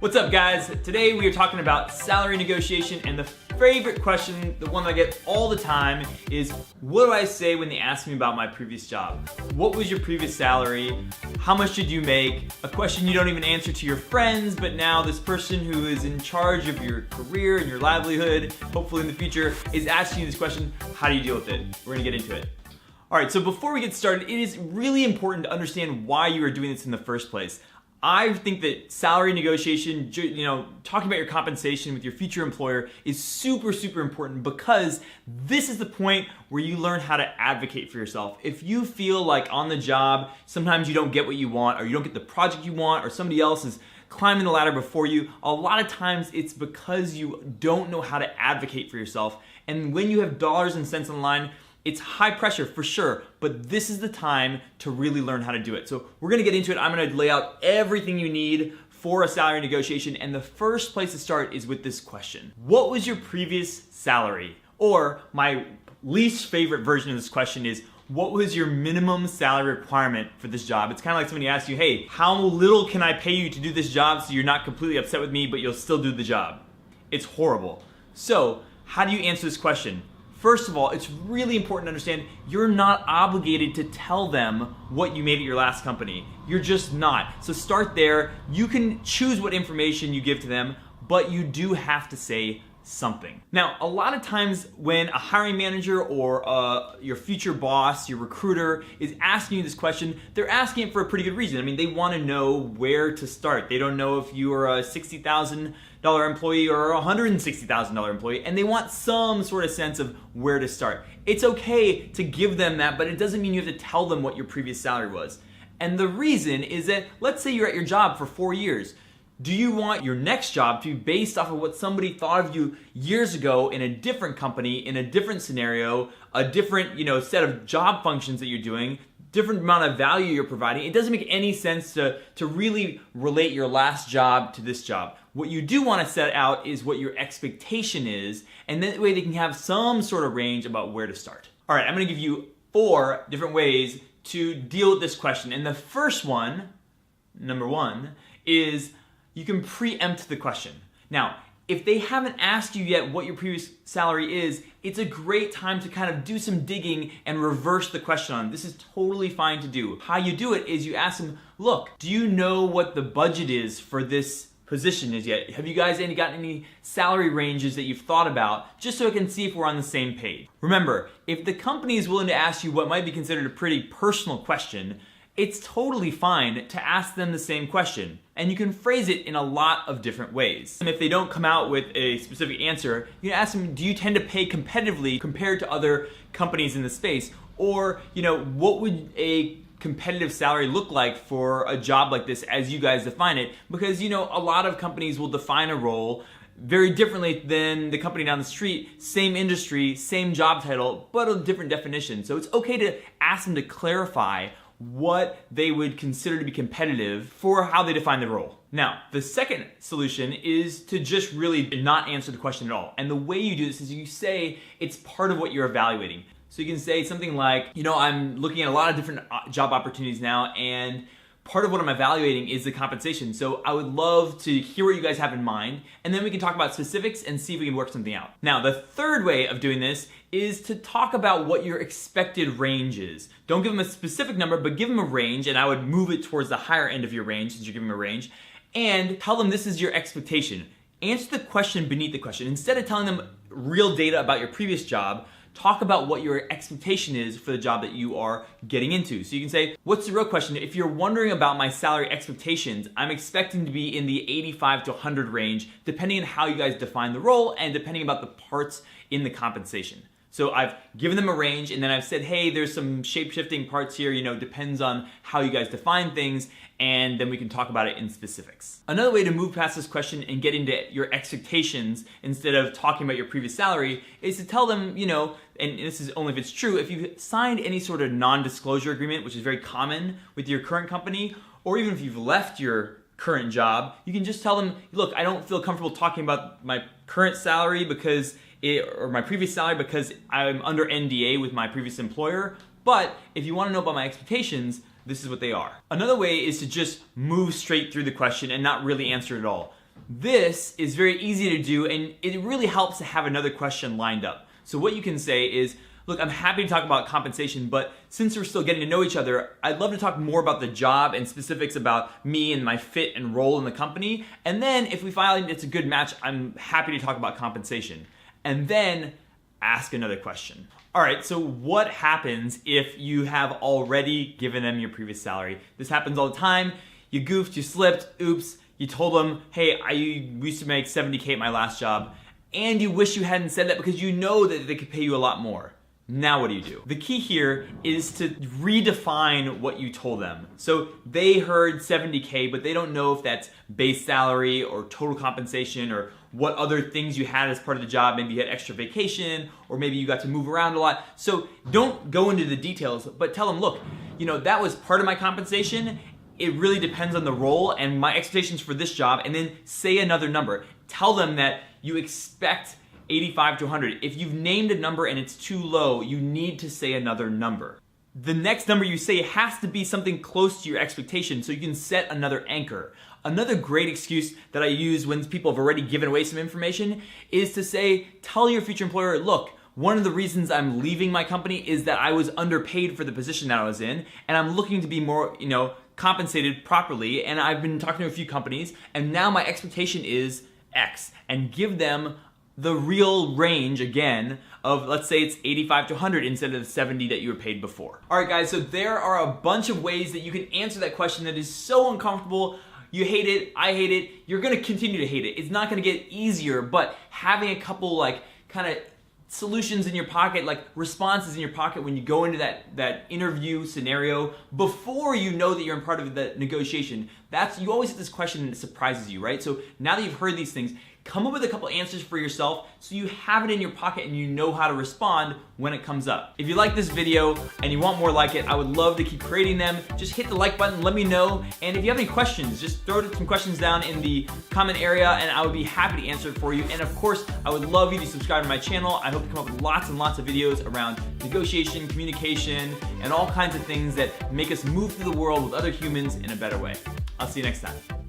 What's up, guys? Today we are talking about salary negotiation, and the favorite question, the one that I get all the time, is what do I say when they ask me about my previous job? What was your previous salary? How much did you make? A question you don't even answer to your friends, but now this person who is in charge of your career and your livelihood, hopefully in the future, is asking you this question. How do you deal with it? We're gonna get into it. All right, so before we get started, it is really important to understand why you are doing this in the first place. I think that salary negotiation, talking about your compensation with your future employer is super, super important, because this is the point where you learn how to advocate for yourself. If you feel like on the job, sometimes you don't get what you want, or you don't get the project you want, or somebody else is climbing the ladder before you, a lot of times it's because you don't know how to advocate for yourself. And when you have dollars and cents on the line, it's high pressure for sure, but this is the time to really learn how to do it. So we're gonna get into it. I'm gonna lay out everything you need for a salary negotiation, and the first place to start is with this question. What was your previous salary? Or my least favorite version of this question is, what was your minimum salary requirement for this job? It's kind of like somebody asks you, hey, how little can I pay you to do this job so you're not completely upset with me, but you'll still do the job? It's horrible. So how do you answer this question? First of all, it's really important to understand you're not obligated to tell them what you made at your last company. You're just not. So start there. You can choose what information you give to them, but you do have to say something. Now, a lot of times when a hiring manager or your future boss, your recruiter, is asking you this question, they're asking it for a pretty good reason. I mean, they want to know where to start. They don't know if you are a $60,000 employee or a $160,000 employee, and they want some sort of sense of where to start. It's okay to give them that, but it doesn't mean you have to tell them what your previous salary was. And the reason is that, let's say you're at your job for 4 years. Do you want your next job to be based off of what somebody thought of you years ago in a different company, in a different scenario, a different set of job functions that you're doing, different amount of value you're providing? It doesn't make any sense to really relate your last job to this job. What you do want to set out is what your expectation is, and that way they can have some sort of range about where to start. All right, I'm going to give you 4 different ways to deal with this question. And the first one, number 1, is you can preempt the question. Now, if they haven't asked you yet what your previous salary is, it's a great time to kind of do some digging and reverse the question on. This is totally fine to do. How you do it is you ask them, look, do you know what the budget is for this position is yet? Have you guys gotten any salary ranges that you've thought about, just so I can see if we're on the same page? Remember, if the company is willing to ask you what might be considered a pretty personal question, it's totally fine to ask them the same question, and you can phrase it in a lot of different ways. And if they don't come out with a specific answer, you can ask them, do you tend to pay competitively compared to other companies in the space? Or, what would a competitive salary look like for a job like this as you guys define it? Because, a lot of companies will define a role very differently than the company down the street, same industry, same job title, but a different definition. So it's okay to ask them to clarify what they would consider to be competitive for how they define the role. Now, the second solution is to just really not answer the question at all. And the way you do this is you say it's part of what you're evaluating. So you can say something like, I'm looking at a lot of different job opportunities now, and part of what I'm evaluating is the compensation. So I would love to hear what you guys have in mind, and then we can talk about specifics and see if we can work something out. Now, the third way of doing this is to talk about what your expected range is. Don't give them a specific number, but give them a range, and I would move it towards the higher end of your range since you're giving them a range, and tell them this is your expectation. Answer the question beneath the question. Instead of telling them real data about your previous job, talk about what your expectation is for the job that you are getting into. So you can say, what's the real question? If you're wondering about my salary expectations, I'm expecting to be in the 85 to 100 range, depending on how you guys define the role and depending about the parts in the compensation. So I've given them a range, and then I've said, hey, there's some shape-shifting parts here, depends on how you guys define things, and then we can talk about it in specifics. Another way to move past this question and get into your expectations instead of talking about your previous salary is to tell them, and this is only if it's true, if you've signed any sort of non-disclosure agreement, which is very common with your current company, or even if you've left your current job, you can just tell them, look, I don't feel comfortable talking about my current salary or my previous salary because I'm under NDA with my previous employer, but if you want to know about my expectations, this is what they are. Another way is to just move straight through the question and not really answer it at all. This is very easy to do, and it really helps to have another question lined up. So what you can say is, look, I'm happy to talk about compensation, but since we're still getting to know each other, I'd love to talk more about the job and specifics about me and my fit and role in the company. And then if we find it's a good match, I'm happy to talk about compensation. And then ask another question. All right, so what happens if you have already given them your previous salary? This happens all the time. You goofed, you slipped, oops. You told them, hey, I used to make 70K at my last job, and you wish you hadn't said that because you know that they could pay you a lot more. Now what do? The key here is to redefine what you told them. So they heard 70K, but they don't know if that's base salary or total compensation or what other things you had as part of the job. Maybe you had extra vacation, or maybe you got to move around a lot. So don't go into the details, but tell them, look, that was part of my compensation. It really depends on the role and my expectations for this job, and then say another number. Tell them that you expect 85 to 100. If you've named a number and it's too low, you need to say another number. The next number you say has to be something close to your expectation so you can set another anchor. Another great excuse that I use when people have already given away some information is to say, tell your future employer, look, one of the reasons I'm leaving my company is that I was underpaid for the position that I was in, and I'm looking to be more, compensated properly, and I've been talking to a few companies, and now my expectation is X, and give them the real range again of, let's say it's 85 to 100 instead of the 70 that you were paid before. All right, guys, so there are a bunch of ways that you can answer that question that is so uncomfortable. You hate it, I hate it, you're gonna continue to hate it. It's not gonna get easier, but having a couple kind of solutions in your pocket, responses in your pocket when you go into that interview scenario before you know that you're in part of the negotiation. You always get this question and it surprises you, right? So now that you've heard these things, come up with a couple answers for yourself so you have it in your pocket and you know how to respond when it comes up. If you like this video and you want more like it, I would love to keep creating them. Just hit the like button, let me know. And if you have any questions, just throw some questions down in the comment area and I would be happy to answer it for you. And of course, I would love you to subscribe to my channel. I hope to come up with lots and lots of videos around negotiation, communication, and all kinds of things that make us move through the world with other humans in a better way. I'll see you next time.